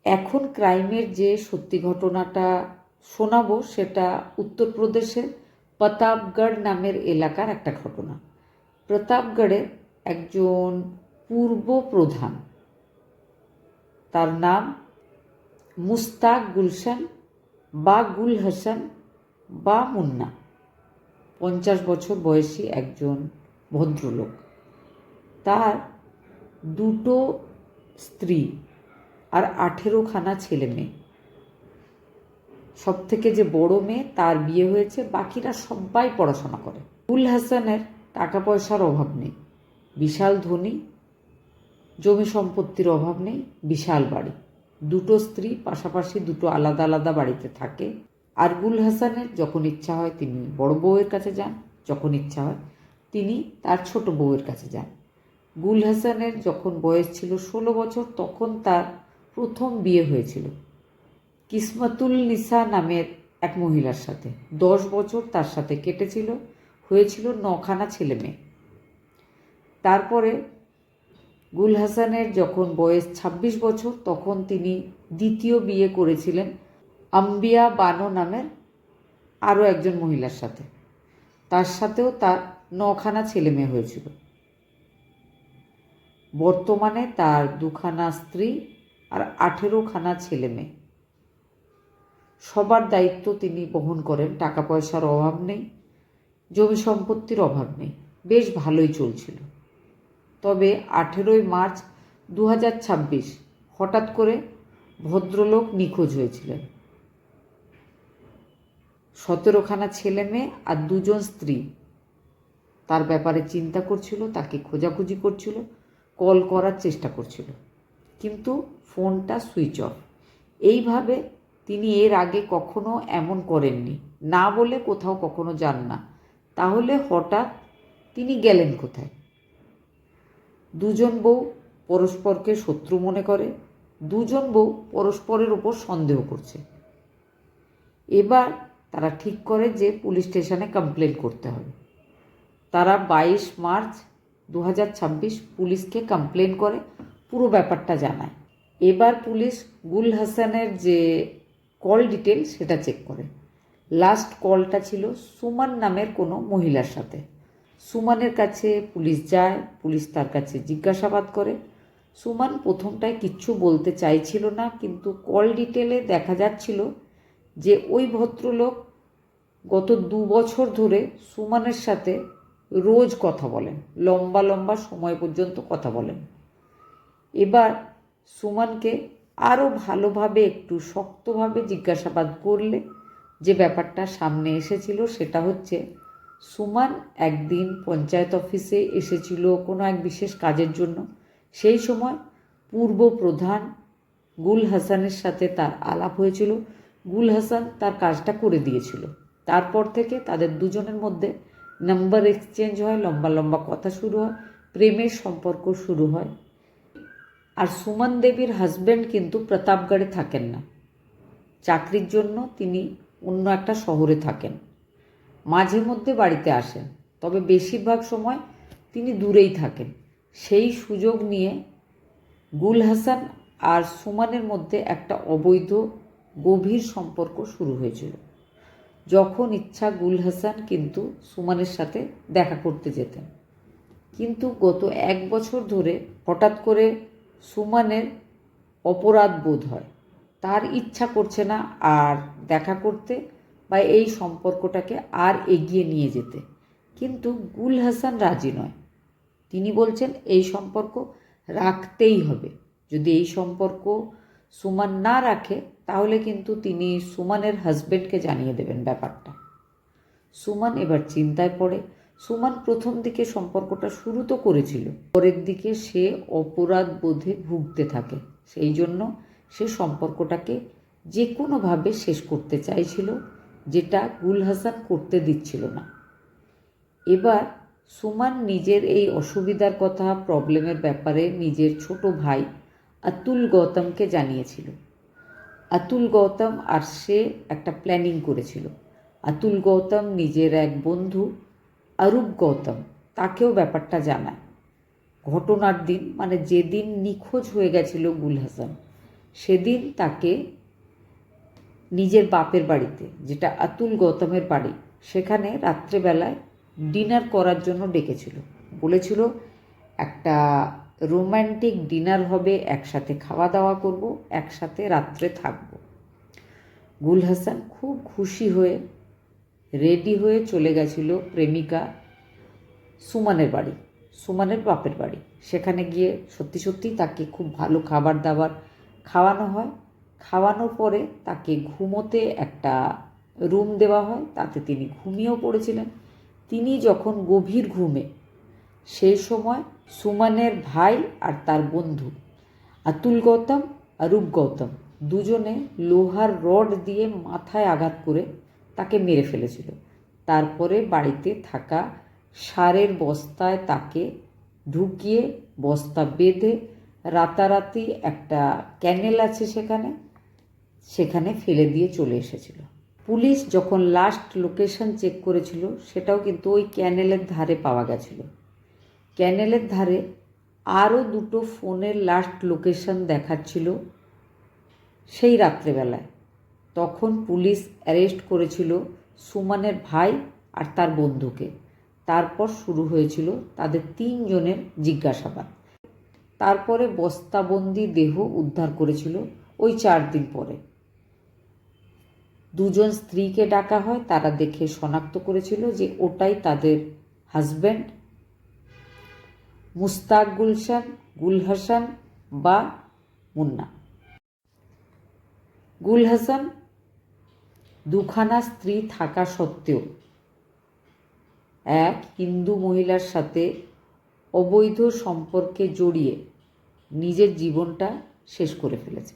এখন ক্রাইমের যে সত্যি ঘটনাটা শোনাবো সেটা উত্তরপ্রদেশের প্রতাপগড় নামের এলাকার একটা ঘটনা। প্রতাপগড়ের একজন পূর্ব প্রধান, তার নাম মুস্তাক গুলশান বা গুল হাসান বা মুন্না, 50 বছর বয়সী একজন ভদ্রলোক। তার 2টো স্ত্রী আর 18খানা ছেলে মেয়ে। সব থেকে যে বড় মেয়ে তার বিয়ে হয়েছে, বাকিরা সবাই পড়াশোনা করে। গুল হাসানের টাকা পয়সার অভাব নেই, বিশাল ধনী, জমি সম্পত্তির অভাব নেই, বিশাল বাড়ি। 2টো স্ত্রী, পাশাপাশি 2টো আলাদা আলাদা বাড়িতে থাকে। আর গুল হাসানের যখন ইচ্ছা হয় তিনি বড় বউয়ের কাছে যান, যখন ইচ্ছা হয় তিনি তার ছোট বউয়ের কাছে যান। গুল হাসানের যখন বয়স ছিল 16 বছর তখন তার প্রথম বিয়ে হয়েছিল কিসমতুল নিসা নামের এক মহিলার সাথে। 10 বছর তার সাথে কেটেছিল, হয়েছিল 9খানা ছেলে মেয়ে। তারপরে গুল হাসানের যখন বয়স 26 বছর তখন তিনি দ্বিতীয় বিয়ে করেছিলেন আম্বিয়া বানো নামের আরও একজন মহিলার সাথে। তার সাথেও তার 9খানা ছেলে মেয়ে হয়েছিল। বর্তমানে তার 2খানা স্ত্রী আর 18খানা ছেলে মেয়ে। সবার দায়িত্ব তিনি বহন করেন। টাকা পয়সার অভাব নেই, জমি সম্পত্তির অভাব নেই, বেশ ভালোই চলছিল। তবে 18ই মার্চ 2026 হঠাৎ করে ভদ্রলোক নিখোঁজ হয়েছিলেন। 17খানা ছেলে মেয়ে আর 2জন স্ত্রী তার ব্যাপারে চিন্তা করছিল, তাকে খোঁজাখুঁজি করছিল, কল করার চেষ্টা করছিল, কিন্তু ফোনটা সুইচ অফ। এইভাবে তিনি এর আগে কখনো এমন করেননি, না বলে কোথাও কখনো যান না। তাহলে হঠাৎ তিনি গেলেন কোথায়? 2জন বউ পরস্পরকে শত্রু মনে করে, 2জন বউ পরস্পরের ওপর সন্দেহ করছে। এবার তারা ঠিক করে যে পুলিশ স্টেশনে কমপ্লেন করতে হবে। তারা 22 মার্চ 2026 পুলিশকে কমপ্লেন করে, পুরো ব্যাপারটা জানায়। এবার পুলিশ গুল হাসানের যে কল ডিটেল সেটা চেক করে। লাস্ট কলটা ছিল সুমন নামের কোনো মহিলার সাথে। সুমনের কাছে পুলিশ যায়, পুলিশ তার কাছে জিজ্ঞাসাবাদ করে। সুমন প্রথমটায় কিচ্ছু বলতে চাইছিল না, কিন্তু কল ডিটেলে দেখা যাচ্ছিল যে ওই ভদ্রলোক গত 2 বছর ধরে সুমনের সাথে রোজ কথা বলেন, লম্বা লম্বা সময় পর্যন্ত কথা বলেন। এবার সুমনকে আরও ভালোভাবে একটু শক্তভাবে জিজ্ঞাসাবাদ করলে যে ব্যাপারটা সামনে এসেছিল সেটা হচ্ছে, সুমন একদিন পঞ্চায়েত অফিসে এসেছিল কোনো এক বিশেষ কাজের জন্য। সেই সময় পূর্ব প্রধান গুল হাসানের সাথে তার আলাপ হয়েছিল। গুল হাসান তার কাজটা করে দিয়েছিল। তারপর থেকে তাদের 2জনের মধ্যে নাম্বার এক্সচেঞ্জ হয়, লম্বা লম্বা কথা শুরু হয়, প্রেমের সম্পর্ক শুরু হয়। আর সুমন দেবীর হাজব্যান্ড কিন্তু প্রতাপগড়ে থাকেন না, চাকরির জন্য তিনি অন্য একটা শহরে থাকেন। মাঝে মধ্যে বাড়িতে আসেন, তবে বেশিরভাগ সময় তিনি দূরেই থাকেন। সেই সুযোগ নিয়ে গুল হাসান আর সুমনের মধ্যে একটা অবৈধ গভীর সম্পর্ক শুরু হয়েছিল। যখন ইচ্ছা গুল হাসান কিন্তু সুমনের সাথে দেখা করতে যেতেন। কিন্তু গত 1 বছর ধরে হঠাৎ করে সুমনের অপরাধ বোধ হয়, তার ইচ্ছা করছে না আর দেখা করতে বা এই সম্পর্কটাকে আর এগিয়ে নিয়ে যেতে। কিন্তু গুল হাসান রাজি নয়। তিনি বলছেন এই সম্পর্ক রাখতেই হবে। যদি এই সম্পর্ক সুমন না রাখে তাহলে কিন্তু তিনি সুমনের হাজব্যান্ডকে জানিয়ে দেবেন ব্যাপারটা। সুমন এবার চিন্তায় পড়ে। সুমন প্রথম দিকে সম্পর্কটা শুরু তো করেছিল, পরের দিকে সে অপরাধ বোধে ভুগতে থাকে। সেই জন্য সে সম্পর্কটাকে যে কোনোভাবে শেষ করতে চাইছিল, যেটা গুল হাসান করতে দিচ্ছিল না। এবার সুমন নিজের এই অসুবিধার কথা, প্রবলেমের ব্যাপারে নিজের ছোট ভাই অতুল গৌতমকে জানিয়েছিল। অতুল গৌতম আর সে একটা প্ল্যানিং করেছিল। অতুল গৌতম নিজের এক বন্ধু অরূপ গৌতম, তাকেও ব্যাপারটা জানায়। ঘটনার দিন, মানে যেদিন নিখোঁজ হয়ে গেছিল গুল হাসান, সেদিন তাকে নিজের বাপের বাড়িতে, যেটা আতুল গৌতমের বাড়ি, সেখানে রাত্রেবেলায় ডিনার করার জন্য ডেকেছিল। বলেছিল একটা রোম্যান্টিক ডিনার হবে, একসাথে খাওয়া দাওয়া করব, একসাথে রাত্রে থাকব। গুল হাসান খুব খুশি হয়ে রেডি হয়ে চলে গেছিল প্রেমিকা সুমানের বাড়ি, সুমানের বাপের বাড়ি। সেখানে গিয়ে সত্যি সত্যি তাকে খুব ভালো খাবার দাবার খাওয়ানো হয়। খাওয়ানোর পরে তাকে ঘুমোতে একটা রুম দেওয়া হয়, তাতে তিনি ঘুমিয়েও পড়েছিলেন। তিনি যখন গভীর ঘুমে, সেই সময় সুমানের ভাই আর তার বন্ধু আতুল গৌতম আর রূপ গৌতম দুজনে লোহার রড দিয়ে মাথায় আঘাত করে তাকে মেরে ফেলেছিল। তারপরে বাড়িতে থাকা সারের বস্তায় তাকে ঢুকিয়ে বস্তা বেঁধে রাতারাতি একটা ক্যানেল আছে সেখানে ফেলে দিয়ে চলে এসেছিল। পুলিশ যখন লাস্ট লোকেশন চেক করেছিল, সেটাও কিন্তু ওই ক্যানেলের ধারে পাওয়া গেছিল। ক্যানেলের ধারে আরও দুটো ফোনের লাস্ট লোকেশন দেখাচ্ছিল সেই রাত্রেবেলায়। তখন পুলিশ অ্যারেস্ট করেছিল সুমানের ভাই আর তার বন্ধুকে। তারপর শুরু হয়েছিল তাদের 3 জনের জিজ্ঞাসাবাদ। তারপরে বস্তাবন্দি দেহ উদ্ধার করেছিল ওই 4 দিন পরে। 2 জন স্ত্রীকে ডাকা হয়, তারা দেখে শনাক্ত করেছিল যে ওটাই তাদের হাজব্যান্ড মুস্তাক গুল হাসান বা মুন্না। গুল হাসান 2খানা স্ত্রী থাকা সত্ত্বেও এক হিন্দু মহিলার সাথে অবৈধ সম্পর্কে জড়িয়ে নিজের জীবনটা শেষ করে ফেলেছে।